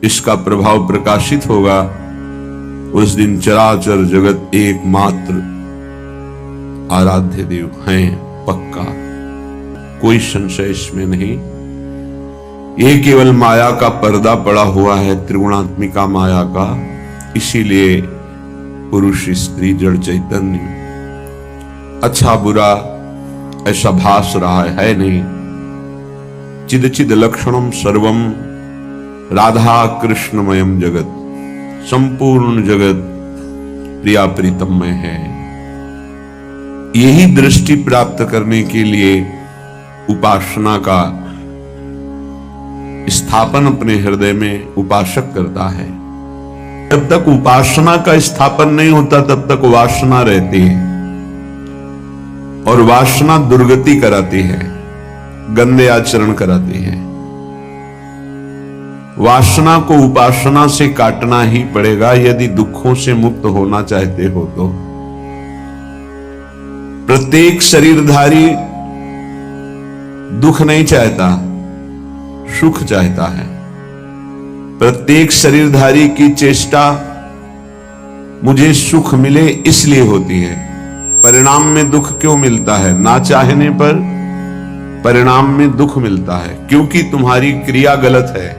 इसका प्रभाव प्रकाशित होगा, उस दिन चराचर जगत एकमात्र आराध्य देव हैं, पक्का, कोई संशय इसमें नहीं। ये केवल माया का पर्दा पड़ा हुआ है, त्रिगुणात्मिका माया का, इसीलिए पुरुष स्त्री जड़ चैतन्य अच्छा बुरा ऐसा भास रहा है नहीं। चिद चिद लक्षणम सर्वम राधा कृष्णमयम जगत, संपूर्ण जगत प्रिया प्रीतम में है। यही दृष्टि प्राप्त करने के लिए उपासना का स्थापन अपने हृदय में उपासक करता है। जब तक उपासना का स्थापन नहीं होता तब तक वासना रहती है, और वासना दुर्गति कराती है, गंदे आचरण कराती है। वासना को उपासना से काटना ही पड़ेगा यदि दुखों से मुक्त होना चाहते हो तो। प्रत्येक शरीरधारी दुख नहीं चाहता, सुख चाहता है। प्रत्येक शरीरधारी की चेष्टा मुझे सुख मिले इसलिए होती है। परिणाम में दुख क्यों मिलता है? ना चाहने पर परिणाम में दुख मिलता है, क्योंकि तुम्हारी क्रिया गलत है।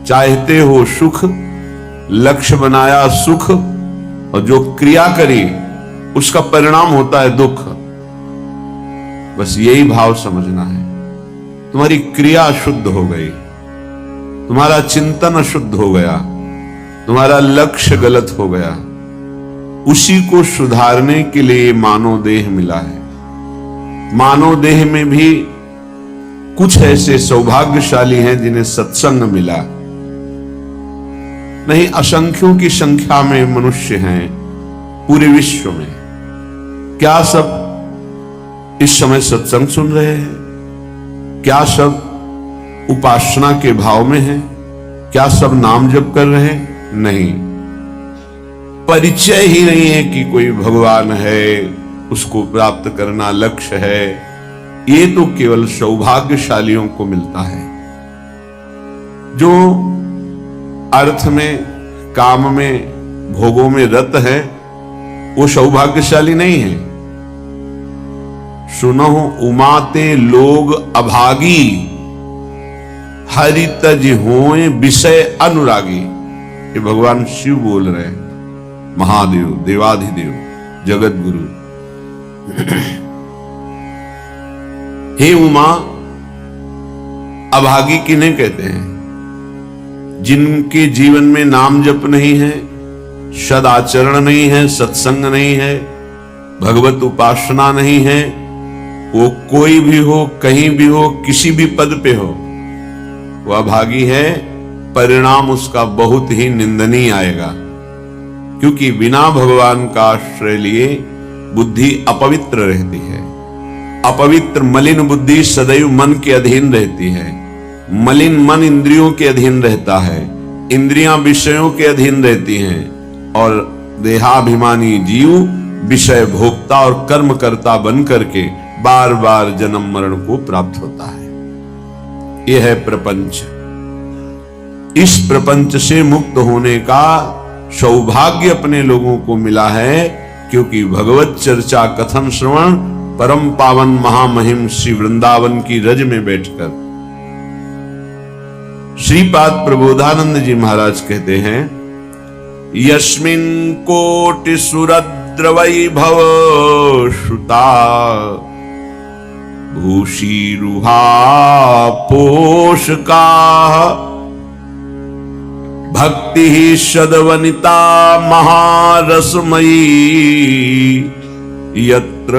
चाहते हो सुख, लक्ष्य बनाया सुख, और जो क्रिया करी उसका परिणाम होता है दुख। बस यही भाव समझना है। तुम्हारी क्रिया अशुद्ध हो गई, तुम्हारा चिंतन अशुद्ध हो गया, तुम्हारा लक्ष्य गलत हो गया। उसी को सुधारने के लिए मानव देह मिला है। मानव देह में भी कुछ ऐसे सौभाग्यशाली हैं जिन्हें सत्संग मिला। नहीं, असंख्यों की संख्या में मनुष्य हैं पूरे विश्व में। क्या सब इस समय सत्संग सुन रहे हैं? क्या सब उपासना के भाव में हैं? क्या सब नाम जप कर रहे हैं? नहीं, परिचय ही नहीं है कि कोई भगवान है, उसको प्राप्त करना लक्ष्य है। ये तो केवल सौभाग्यशालियों को मिलता है। जो अर्थ में, काम में, भोगों में रत है, वो सौभाग्यशाली नहीं है। सुनो उमाते लोग अभागी, हरि तज होए विषय अनुरागी। ये भगवान शिव बोल रहे हैं, महादेव, देवाधिदेव, जगत गुरु। हे उमा, अभागी किन्हें कहते हैं? जिनके जीवन में नाम जप नहीं है, सदाचरण नहीं है, सत्संग नहीं है, भगवत उपासना नहीं है। वो कोई भी हो, कहीं भी हो, किसी भी पद पे हो, वह अभागी है। परिणाम उसका बहुत ही निंदनीय आएगा, क्योंकि बिना भगवान का आश्रय लिए बुद्धि अपवित्र रहती है। अपवित्र मलिन बुद्धि सदैव मन के अधीन रहती है। मलिन मन इंद्रियों के अधीन रहता है, इंद्रियां विषयों के अधीन रहती हैं, और देहाभिमानी जीव विषय भोक्ता और कर्म करता बन करके बार बार जन्म मरण को प्राप्त होता है। यह है प्रपंच। इस प्रपंच से मुक्त होने का सौभाग्य अपने लोगों को मिला है, क्योंकि भगवत चर्चा कथन श्रवण परम पावन महामहिम श्री वृंदावन की रज में बैठकर श्रीपाद प्रबोधानंद जी महाराज कहते हैं, यस्मिन् कोटि सुरद्र वैभव श्रुता भूषीरुहा पोषका भक्ति ही सदवनिता महारसमयी यत्र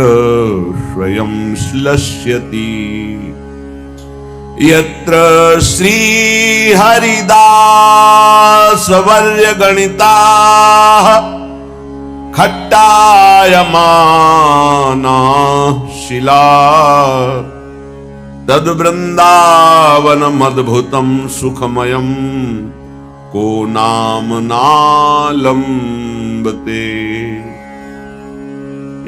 स्वयं श्लष्यति यत्र श्री हरिदास वर्य गणिता खट्टायमाना शिला तद वृंदावनम अद्भुतम सुखमयम को नाम नालंबते।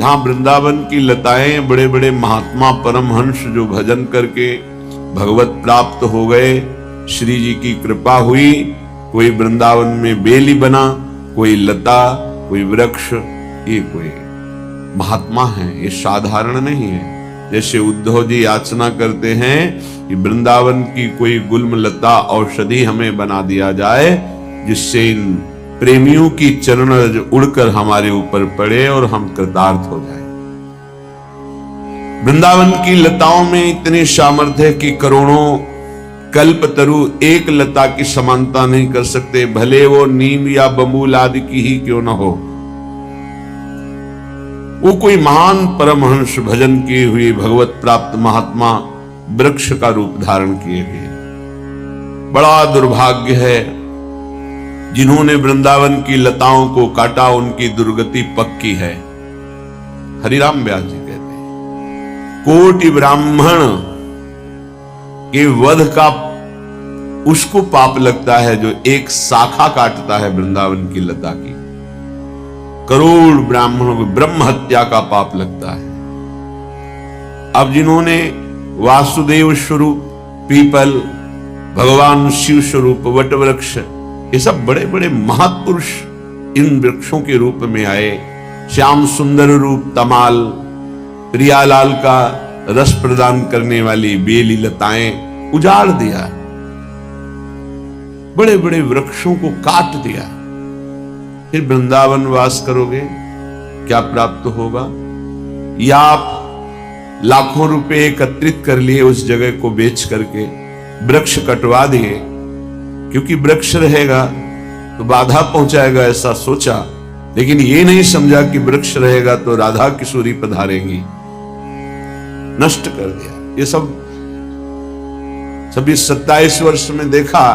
यहां वृंदावन की लताएं, बड़े बड़े महात्मा परमहंस जो भजन करके भगवत प्राप्त हो गए, श्री जी की कृपा हुई, कोई वृंदावन में बेली बना, कोई लता, कोई वृक्ष, ये कोई महात्मा है, ये साधारण नहीं है। जैसे उद्धव जी याचना करते हैं कि वृंदावन की कोई गुल्म लता औषधि हमें बना दिया जाए, जिससे इन प्रेमियों की चरण रज उड़कर हमारे ऊपर पड़े और हम कृतार्थ हो जाए। वृंदावन की लताओं में इतनी सामर्थ्य है कि करोड़ों कल्पतरु एक लता की समानता नहीं कर सकते, भले वो नीम या बबूल आदि की ही क्यों न हो। वो कोई महान परमहंस भजन किए हुए भगवत प्राप्त महात्मा वृक्ष का रूप धारण किए हुए। बड़ा दुर्भाग्य है जिन्होंने वृंदावन की लताओं को काटा, उनकी दुर्गति पक्की है। हरिराम व्यास जी कहते हैं कोटि ब्राह्मण के वध का उसको पाप लगता है जो एक शाखा काटता है वृंदावन की लता की। करोड़ ब्राह्मणों को ब्रह्म हत्या का पाप लगता है। अब जिन्होंने वासुदेव स्वरूप पीपल, भगवान शिव स्वरूप वट वृक्ष, ये सब बड़े बड़े महापुरुष इन वृक्षों के रूप में आए। श्याम सुंदर रूप तमाल, प्रियालाल का रस प्रदान करने वाली बेली लताएं उजाड़ दिया, बड़े बड़े वृक्षों को काट दिया। फिर वृंदावन वास करोगे, क्या प्राप्त होगा? या आप लाखों रुपए एकत्रित कर लिए, उस जगह को बेच करके वृक्ष कटवा दिए, क्योंकि वृक्ष रहेगा तो बाधा पहुंचाएगा ऐसा सोचा, लेकिन ये नहीं समझा कि वृक्ष रहेगा तो राधा किशोरी पधारेंगी। नष्ट कर दिया। ये सब इस 27 वर्ष में देखा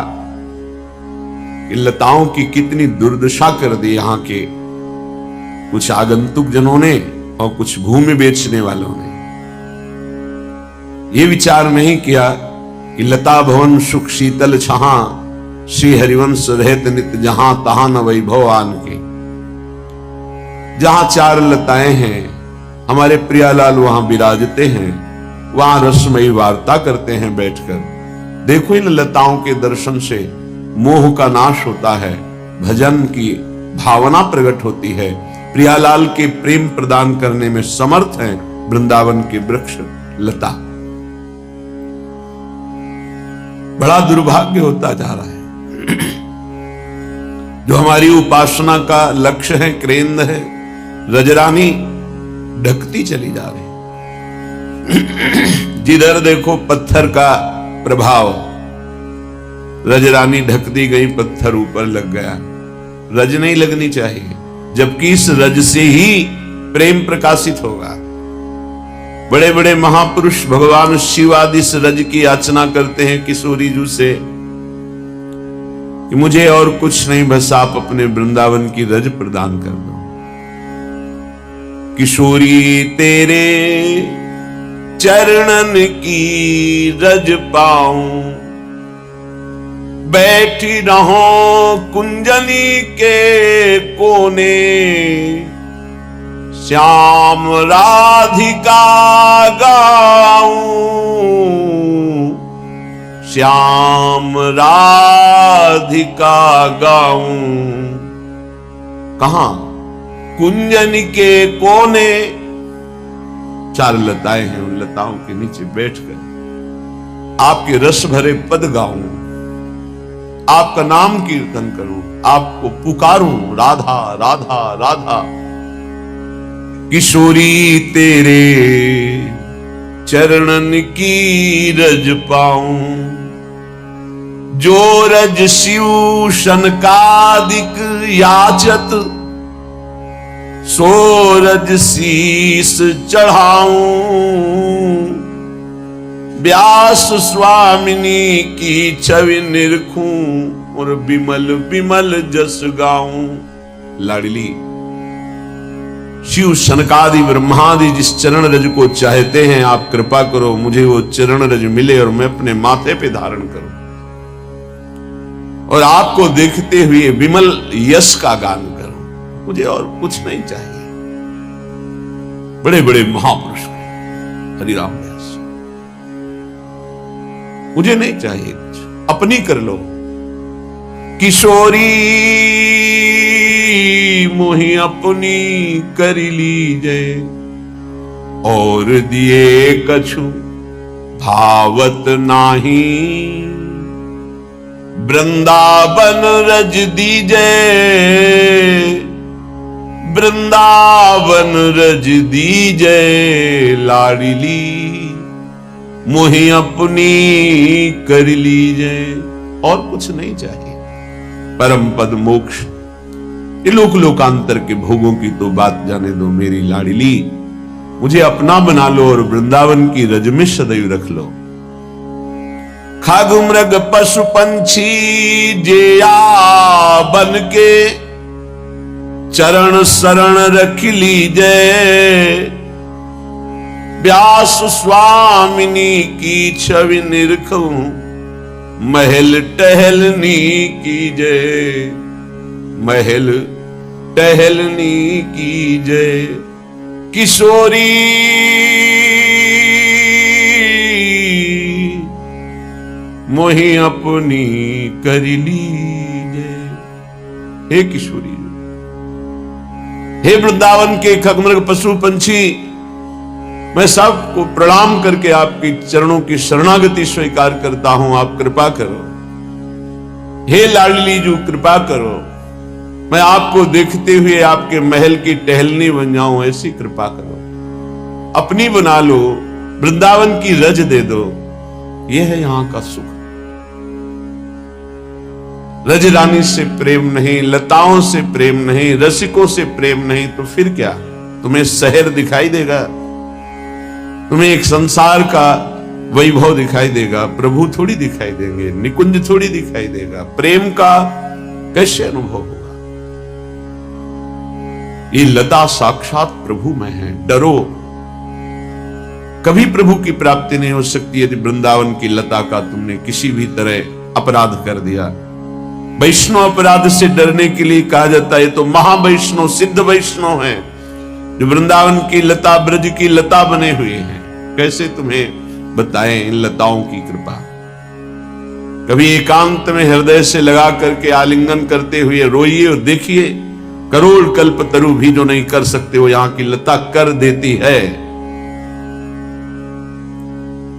कि लताओं की कितनी दुर्दशा कर दी यहां के कुछ आगंतुक जनों ने और कुछ भूमि बेचने वालों ने। ये विचार नहीं किया कि लता भवन सुख शीतल छहा, श्री हरिवंश रहत नित जहां तहां न वैभव आन के। जहां चार लताएं हैं, हमारे प्रियालाल वहां विराजते हैं, वहां रसमयी वार्ता करते हैं बैठकर। देखो इन लताओं के दर्शन से मोह का नाश होता है, भजन की भावना प्रकट होती है। प्रियालाल के प्रेम प्रदान करने में समर्थ हैं वृंदावन के वृक्ष लता। बड़ा दुर्भाग्य होता जा रहा है। जो हमारी उपासना का लक्ष्य है, केंद्र है, रजरानी ढकती चली जा रही। जिधर देखो पत्थर का प्रभाव, रजरानी ढकती गई, पत्थर ऊपर लग गया। रज नहीं लगनी चाहिए, जबकि इस रज से ही प्रेम प्रकाशित होगा। बड़े बड़े महापुरुष भगवान शिव आदि इस रज की याचना करते हैं किशोरी जू से कि मुझे और कुछ नहीं, बस आप अपने वृंदावन की रज प्रदान कर दो। किशोरी तेरे चरणन की रज पाऊं, बैठी रहो कुंजनी के कोने, श्याम राधिका गाऊं, श्याम राधिका गाऊं। कहां? कुंजन के कोने। चार लताएं हैं, उन लताओं के नीचे बैठकर आपके रस भरे पद गाऊं, आपका नाम कीर्तन करूं, आपको पुकारूं, राधा राधा राधा। किशोरी तेरे चरणन की रज पाऊं, जो रज शिव शनकादिक याचत, सो रज शीस चढ़ाऊं। व्यास स्वामिनी की छवि निरखूं और बिमल बिमल जस गाऊं। लाडली शिव शनकादि ब्रह्मादि जिस चरण रज को चाहते हैं, आप कृपा करो मुझे वो चरण रज मिले और मैं अपने माथे पे धारण करूं और आपको देखते हुए विमल यश का गान करूं। मुझे और कुछ नहीं चाहिए। बड़े बड़े महापुरुष हरिराम व्यास, मुझे नहीं चाहिए कुछ। अपनी कर लो। किशोरी मोहि अपनी कर लीजे, और दिए कछु भावत नाही। वृंदावन रज दीजे, वृंदावन रज दीजे लाडली, मोहि अपनी कर लीजे। और कुछ नहीं चाहिए। परम पद मोक्ष, ये लोक लोकांतर के भोगों की तो बात जाने दो मेरी लाडली, मुझे अपना बना लो और वृंदावन की रज में सदैव रख लो। खाग मृग पशु पंछी जेया बन के, चरण शरण रख लीजे। व्यास स्वामिनी की छवि निरखूं, महल टहलनी कीजे, महल टहलनी कीजे। किशोरी मोहि अपनी कर लीजे। हे किशोरी, हे वृंदावन के खगमृग पशु पंछी, मैं सबको प्रणाम करके आपकी चरणों की शरणागति स्वीकार करता हूं। आप कृपा करो। हे लाडली जू कृपा करो, मैं आपको देखते हुए आपके महल की टहलनी बन जाऊं, ऐसी कृपा करो। अपनी बना लो, वृंदावन की रज दे दो। यह है यहां का सुख। रज रानी से प्रेम नहीं, लताओं से प्रेम नहीं, रसिकों से प्रेम नहीं, तो फिर क्या? तुम्हें शहर दिखाई देगा, तुम्हें एक संसार का वैभव दिखाई देगा, प्रभु थोड़ी दिखाई देंगे, निकुंज थोड़ी दिखाई देगा। प्रेम का कैसे अनुभव होगा? ये लता साक्षात प्रभु में है। डरो, कभी प्रभु की प्राप्ति नहीं हो सकती यदि वृंदावन की लता का तुमने किसी भी तरह अपराध कर दिया। वैष्णव अपराध से डरने के लिए कहा जाता है, तो महावैष्णव सिद्ध वैष्णव हैं जो वृंदावन की लता, ब्रज की लता बने हुए हैं। कैसे तुम्हें बताएं इन लताओं की कृपा। कभी एकांत में हृदय से लगा करके आलिंगन करते हुए रोइए और देखिए, करोड़ कल्प तरु भी जो नहीं कर सकते वो यहां की लता कर देती है।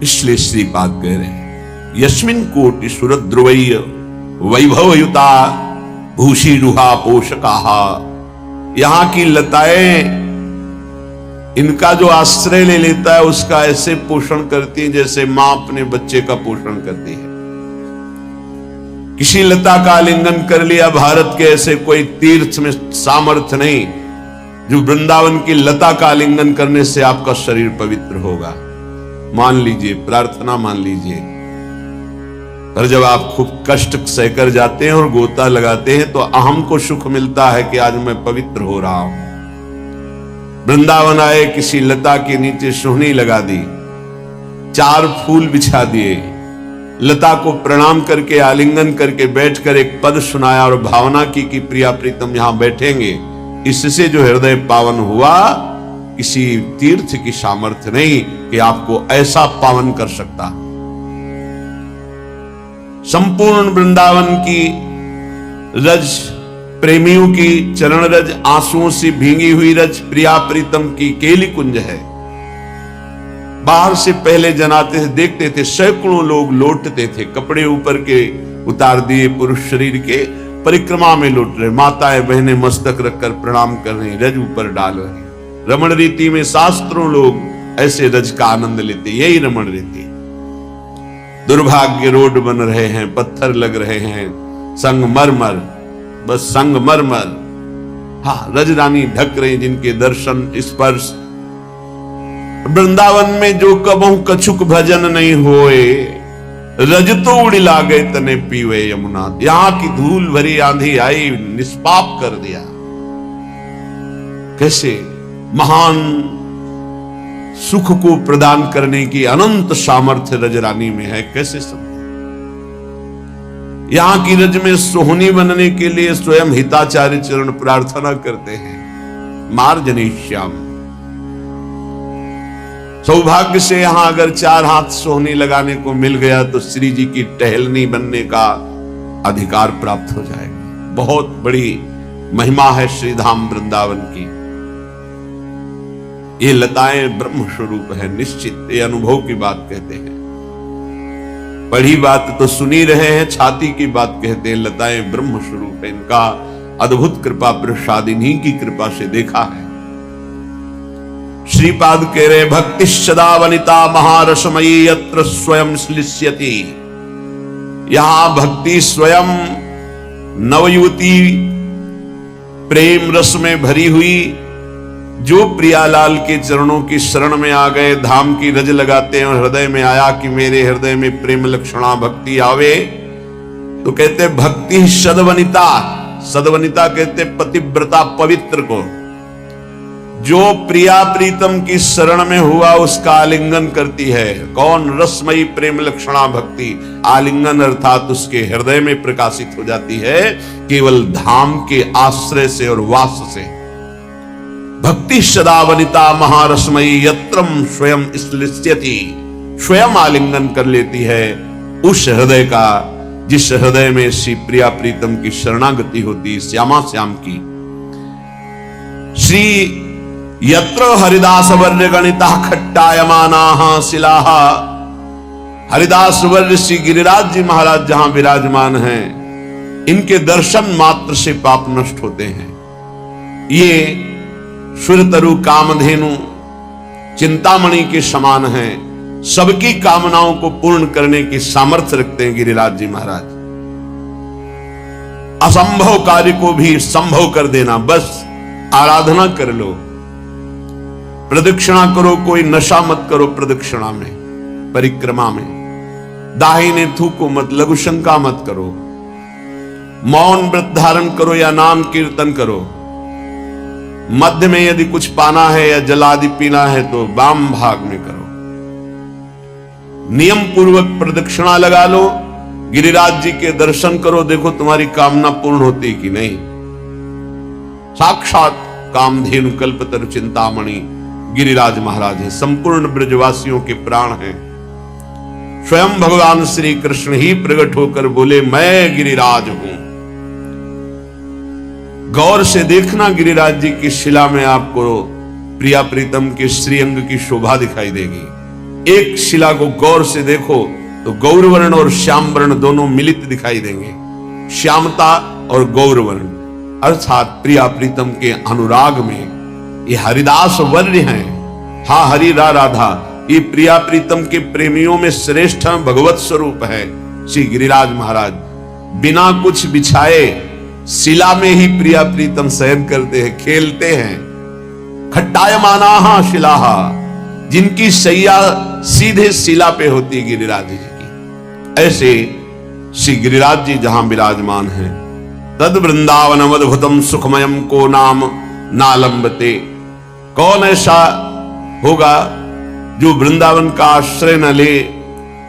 इसलिए श्रीपाद कह रहे हैं, यस्मिन कोटि सुरत ध्रुवय्य वैभवयुता भूषी रुहा पोषकाहा। यहां की लताएं इनका जो आश्रय ले लेता है उसका ऐसे पोषण करती है जैसे मां अपने बच्चे का पोषण करती है। किसी लता का आलिंगन कर लिया, भारत के ऐसे कोई तीर्थ में सामर्थ्य नहीं जो वृंदावन की लता का आलिंगन करने से आपका शरीर पवित्र होगा। मान लीजिए, प्रार्थना मान लीजिए। पर जब आप खूब कष्ट सहकर जाते हैं और गोता लगाते हैं तो अहम को सुख मिलता है कि आज मैं पवित्र हो रहा हूं। वृंदावन आए, किसी लता के नीचे सोहनी लगा दी, 4 फूल बिछा दिए, लता को प्रणाम करके आलिंगन करके बैठकर एक पद सुनाया और भावना की कि प्रिया प्रीतम यहां बैठेंगे। इससे जो हृदय पावन हुआ, किसी तीर्थ की सामर्थ्य नहीं कि आपको ऐसा पावन कर सकता। संपूर्ण वृंदावन की रज, प्रेमियों की चरण रज, आंसुओं से भींगी हुई रज प्रिया प्रीतम की केली कुंज है। बाहर से पहले जनाते थे, देखते थे, सैकड़ों लोग लौटते थे, कपड़े ऊपर के उतार दिए पुरुष शरीर के, परिक्रमा में लौट रहे, माताएं बहनें मस्तक रखकर प्रणाम कर रही, रज ऊपर डाल रही। रमण रीति में शास्त्रों लोग ऐसे रज का आनंद लेते, यही रमण रीति। दुर्भाग्य रोड बन रहे हैं, पत्थर लग रहे हैं, संगमरमर, बस संगमरमर। हाँ, रज रानी ढक रही जिनके दर्शन स्पर्श। वृंदावन में जो कबहू कछुक भजन नहीं होए, रज तो उड़िला गए तने पीवे यमुना। यहां की धूल भरी आंधी आई, निष्पाप कर दिया। कैसे महान सुख को प्रदान करने की अनंत सामर्थ्य रजरानी में है, कैसे समझे। यहां की रज में सोहनी बनने के लिए स्वयं हिताचार्य चरण प्रार्थना करते हैं, मार्जनी श्याम। सौभाग्य से यहां अगर 4 हाथ सोहनी लगाने को मिल गया तो श्री जी की टहलनी बनने का अधिकार प्राप्त हो जाएगा। बहुत बड़ी महिमा है श्रीधाम वृंदावन की। ये लताएं ब्रह्म स्वरूप है, निश्चित ये अनुभव की बात कहते हैं। पढ़ी बात तो सुनी रहे हैं, छाती की बात कहते हैं। लताएं ब्रह्म स्वरूप है, इनका अद्भुत कृपा प्रसाद इन्हीं की कृपा से देखा है। श्रीपाद कह रहे भक्ति सदा वनिता महारसमयी यत्र स्वयं श्लिष्यति। यहां भक्ति स्वयं नवयुवती प्रेम रस में भरी हुई, जो प्रियालाल के चरणों की शरण में आ गए, धाम की रज लगाते हैं और हृदय में आया कि मेरे हृदय में प्रेम लक्षणा भक्ति आवे, तो कहते भक्ति सदवनिता। सदवनिता कहते पतिव्रता पवित्र को। जो प्रिया प्रीतम की शरण में हुआ उसका आलिंगन करती है। कौन? रसमयी प्रेम लक्षणा भक्ति। आलिंगन अर्थात उसके हृदय में प्रकाशित हो जाती है केवल धाम के आश्रय से और वास से। भक्ति सदा वनिता महारसमयी यत्रम स्वयं श्लिष्यति। स्वयं आलिंगन कर लेती है उस हृदय का जिस हृदय में श्री प्रिया प्रीतम की शरणागति होती, श्यामा श्याम की। श्री यत्र हरिदास वर्य गणिता खट्टायमानाः शिलाः। हरिदास वर्य श्री गिरिराज जी महाराज जहां विराजमान हैं, इनके दर्शन मात्र से पाप नष्ट होते हैं। ये सुरतरु कामधेनु चिंतामणि के समान हैं। सबकी कामनाओं को पूर्ण करने की सामर्थ्य रखते हैं गिरिराज जी महाराज। असंभव कार्य को भी संभव कर देना, बस आराधना कर लो, प्रदक्षिणा करो, कोई नशा मत करो प्रदक्षिणा में, परिक्रमा में, दाहिने थूको मत, लघु शंका मत करो, मौन व्रत धारण करो या नाम कीर्तन करो। मध्य में यदि कुछ पाना है या जलादि पीना है तो वाम भाग में करो। नियम पूर्वक प्रदक्षिणा लगा लो, गिरिराज जी के दर्शन करो, देखो तुम्हारी कामना पूर्ण होती कि नहीं। साक्षात कामधेनु कल्पतरु चिंतामणि गिरिराज महाराज है, संपूर्ण ब्रजवासियों के प्राण हैं। स्वयं भगवान श्री कृष्ण ही प्रकट होकर बोले मैं गिरिराज हूं। गौर से देखना गिरिराज जी की शिला में आपको प्रिया प्रीतम के श्रीअंग की शोभा दिखाई देगी। एक शिला को गौर से देखो तो गौरवर्ण और श्याम वर्ण दोनों मिलित दिखाई देंगे। श्यामता और गौरवर्ण अर्थात प्रिया प्रीतम के अनुराग में ये हरिदास वर्य हैं। हा हरि रा राधा, ये प्रिया प्रीतम के प्रेमियों में श्रेष्ठ भगवत स्वरूप है श्री गिरिराज महाराज। बिना कुछ बिछाए शिला में ही प्रिया प्रीतम शयन करते हैं, खेलते हैं। खट्टायमानाः शिलाः, जिनकी शैया सीधे शिला पे होती है गिरिराज जी की। ऐसे श्री गिरिराज जी जहां विराजमान हैं, तद वृंदावनम अद्भुतम सुखमयम को नाम नालंबते। कौन ऐसा होगा जो वृंदावन का आश्रय न ले,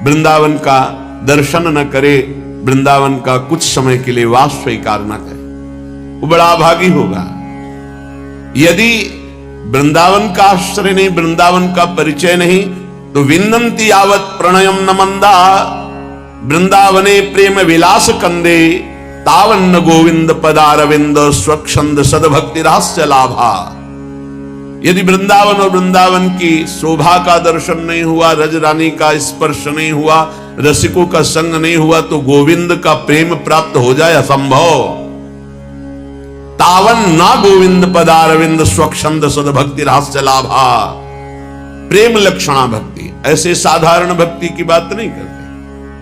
वृंदावन का दर्शन न करे, वृंदावन का कुछ समय के लिए वास स्वीकार न करे? वो बड़ा अभागी होगा। यदि वृंदावन का आश्रय नहीं, वृंदावन का परिचय नहीं, तो विन्दन्ति यावत् प्रणयम न मंदा वृंदावने प्रेम विलास कंदे तावन्न गोविंद पदारविंद स्वच्छंद सदभक्ति रहस्य लाभा। यदि वृंदावन और वृंदावन की शोभा का दर्शन नहीं हुआ, रज रानी का स्पर्श नहीं हुआ, रसिकों का संग नहीं हुआ, तो गोविंद का प्रेम प्राप्त हो जाए असंभव। तावन ना गोविंद पदारविंद स्वच्छंद सदभक्ति रहस्य लाभा। प्रेम लक्षणा भक्ति, ऐसे साधारण भक्ति की बात नहीं करते।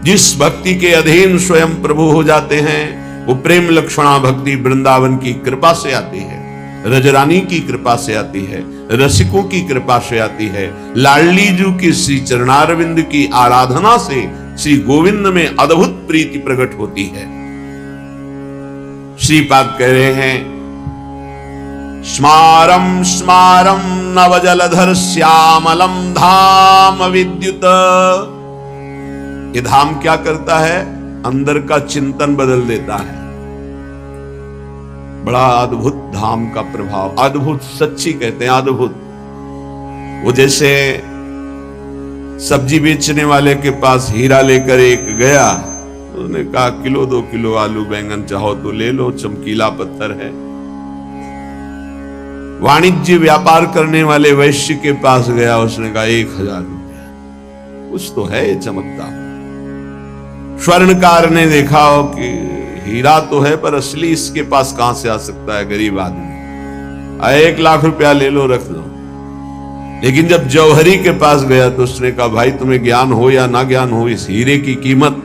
जिस भक्ति के अधीन स्वयं प्रभु हो जाते हैं वो प्रेम लक्षणा भक्ति वृंदावन की कृपा से आती है, रजरानी की कृपा से आती है, रसिकों की कृपा से आती है। लाडली जी की श्री चरणारविंद की आराधना से श्री गोविंद में अद्भुत प्रीति प्रकट होती है। श्रीपाद कह रहे हैं स्मारम स्मारम नवजलधर श्यामलम धाम विद्युत। ये धाम क्या करता है? अंदर का चिंतन बदल देता है। बड़ा अद्भुत धाम का प्रभाव, अद्भुत, सच्ची कहते हैं अद्भुत। वो जैसे सब्जी बेचने वाले के पास हीरा लेकर एक गया, उसने कहा किलो 2 किलो आलू बैंगन चाहो तो ले लो, चमकीला पत्थर है। वाणिज्य व्यापार करने वाले वैश्य के पास गया, उसने कहा 1000 रुपया, कुछ तो है ये चमकता। स्वर्णकार ने देखा हो कि हीरा तो है पर असली इसके पास कहां से आ सकता है, गरीब आदमी, 1 लाख रुपया ले लो, रख लो। लेकिन जब जौहरी के पास गया तो उसने कहा भाई तुम्हें ज्ञान हो या ना ज्ञान हो, इस हीरे की कीमत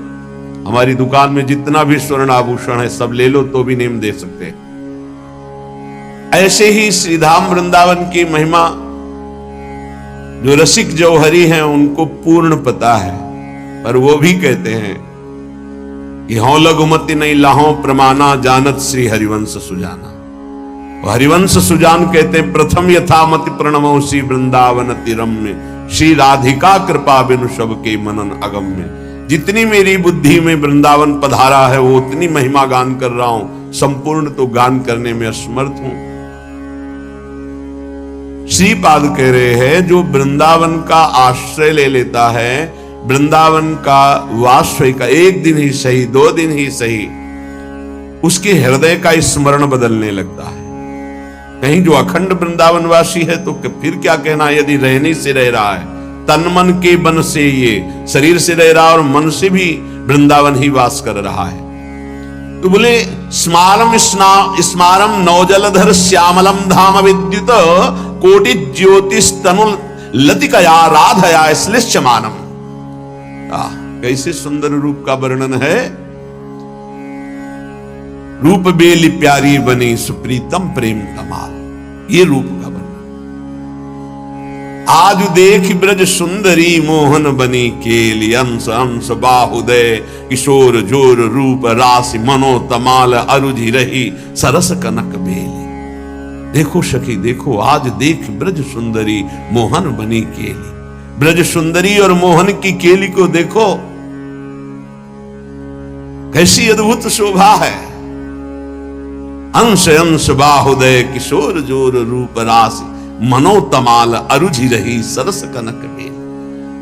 हमारी दुकान में जितना भी स्वर्ण आभूषण है सब ले लो तो भी नहीं दे सकते। ऐसे ही श्रीधाम वृंदावन की महिमा जो रसिक जौहरी हैं उनको पूर्ण पता है, पर वो भी कहते हैं कि हों लघुमति नहीं लाहो प्रमाना, जानत श्री हरिवंश सुजाना। हरिवंश सुजान कहते हैं प्रथम यथामति प्रणमो श्री वृंदावन तिरम्य, श्री राधिका कृपा बिनु सब के मनन अगम्य। जितनी मेरी बुद्धि में वृंदावन पधारा है वो उतनी महिमा गान कर रहा हूं, संपूर्ण तो गान करने में असमर्थ हूं। श्रीपाद कह रहे हैं जो वृंदावन का आश्रय ले लेता है, वृंदावन का वाश्रय का, 1 दिन ही सही 2 दिन ही सही, उसके हृदय का स्मरण बदलने लगता है। कहीं जो अखंड वृंदावनवासी है तो फिर क्या कहना, यदि रहने से रह रहा है, तन मन के बन से, ये शरीर से रह रहा और मन से भी वृंदावन ही वास कर रहा है। तो बोले स्मारम नौजलधर श्यामलम धाम विद्युत कोटि ज्योतिष तनु लतिकया राधया श्लिष्यमानम। कैसे सुंदर रूप का वर्णन है। रूप बेली प्यारी बनी सुप्रीतम प्रेम कमाल, ये रूप का वर्णन। आज देख ब्रज सुंदरी मोहन बनी केली, अंश अंश बाहुदय किशोर जोर रूप राशि मनो तमाल अरुझि रही सरस कनक बेली। देखो सखी देखो, आज देख ब्रज सुंदरी मोहन बनी केली, ब्रज सुंदरी और मोहन की केली को देखो, कैसी अद्भुत शोभा है। अंश अंश बाहुदय किशोर जोर रूप राशि मनो तमाल अरुझि रही सरस कनक बेल।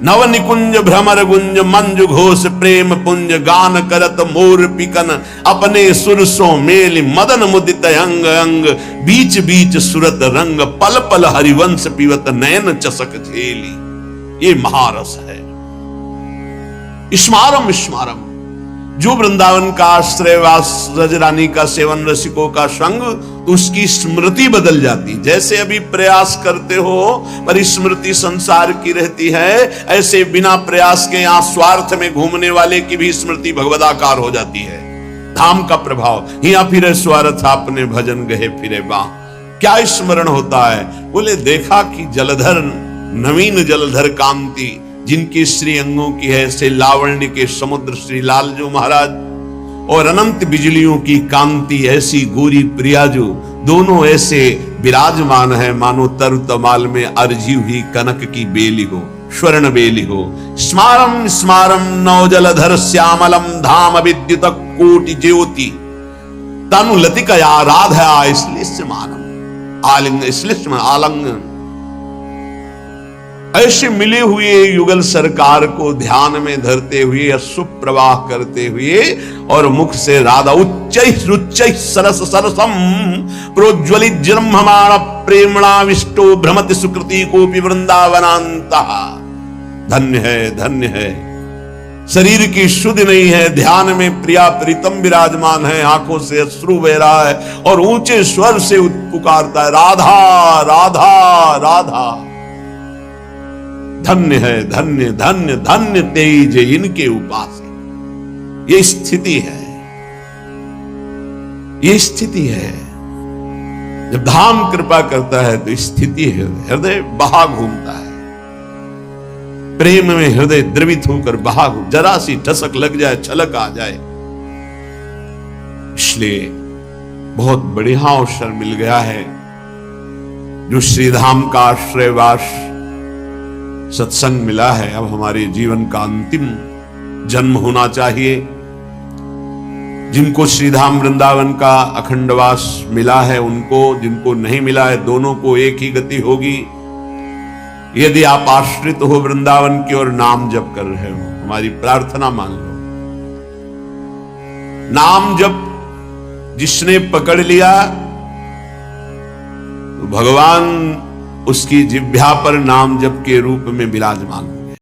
नव निकुंज भ्रमर गुंज मंजु घोष प्रेम पुंज, गान करत मोर पिकन अपने सुरसों मेल, मदन मुदित अंग अंग बीच बीच सुरत रंग, पल पल हरिवंश पीवत नयन चसक झेली। ये महारस है। स्मारम स्मारम, जो वृंदावन का आश्रय वास रजरानी का सेवन रसिकों का संग, तो उसकी स्मृति बदल जाती। जैसे अभी प्रयास करते हो पर स्मृति संसार की रहती है, ऐसे बिना प्रयास के यहां स्वार्थ में घूमने वाले की भी स्मृति भगवदाकार हो जाती है। धाम का प्रभाव, यहाँ फिरे स्वार्थ आपने भजन गहे फिरे बाह। क्या स्मरण होता है? बोले देखा कि जलधर नवीन जलधर कांति जिनकी श्री अंगों की है से लावण्य के समुद्र श्री लालजू महाराज, और अनंत बिजलियों की कांति ऐसी गोरी प्रियाजू, दोनों ऐसे विराजमान है मानो तरु तमाल में अर्जी हुई कनक की बेली हो, स्वर्ण बेली हो। स्मारम स्मारम नौजलधर श्यामलम धाम विद्युत कोटि ज्योति तनु लतिकया राधया श्लिष्यमानम आलिंग श्लिष्य आलंगन। ऐसे मिले हुए युगल सरकार को ध्यान में धरते हुए, सुप्रवाह करते हुए, और मुख से राधा उच्च सरस सरसम प्रोज्वलित जन्ममाण प्रेमणा विष्टो भ्रमति सुकृति कोपि वृंदावनांता। धन्य है धन्य है। शरीर की शुद्ध नहीं है, ध्यान में प्रिया प्रीतम विराजमान है, आंखों से अश्रु बह रहा है और ऊंचे स्वर से पुकारता है राधा राधा राधा। धन्य है धन्य धन्य धन्य तेज इनके उपास। ये स्थिति है, ये स्थिति है। जब धाम कृपा करता है तो स्थिति है, हृदय बहा घूमता है, प्रेम में हृदय द्रवित होकर बहा, जरा सी ठसक लग जाए, छलक आ जाए। इसलिए बहुत बढ़िया अवसर मिल गया है जो श्रीधाम का आश्रयवास सत्संग मिला है। अब हमारे जीवन का अंतिम जन्म होना चाहिए। जिनको श्रीधाम वृंदावन का अखंडवास मिला है उनको, जिनको नहीं मिला है दोनों को एक ही गति होगी। यदि आप आश्रित हो वृंदावन की ओर, नाम जप कर रहे हो, हमारी प्रार्थना मान लो। नाम जप जिसने पकड़ लिया तो भगवान उसकी जिह्वा पर नाम जप के रूप में विराजमान।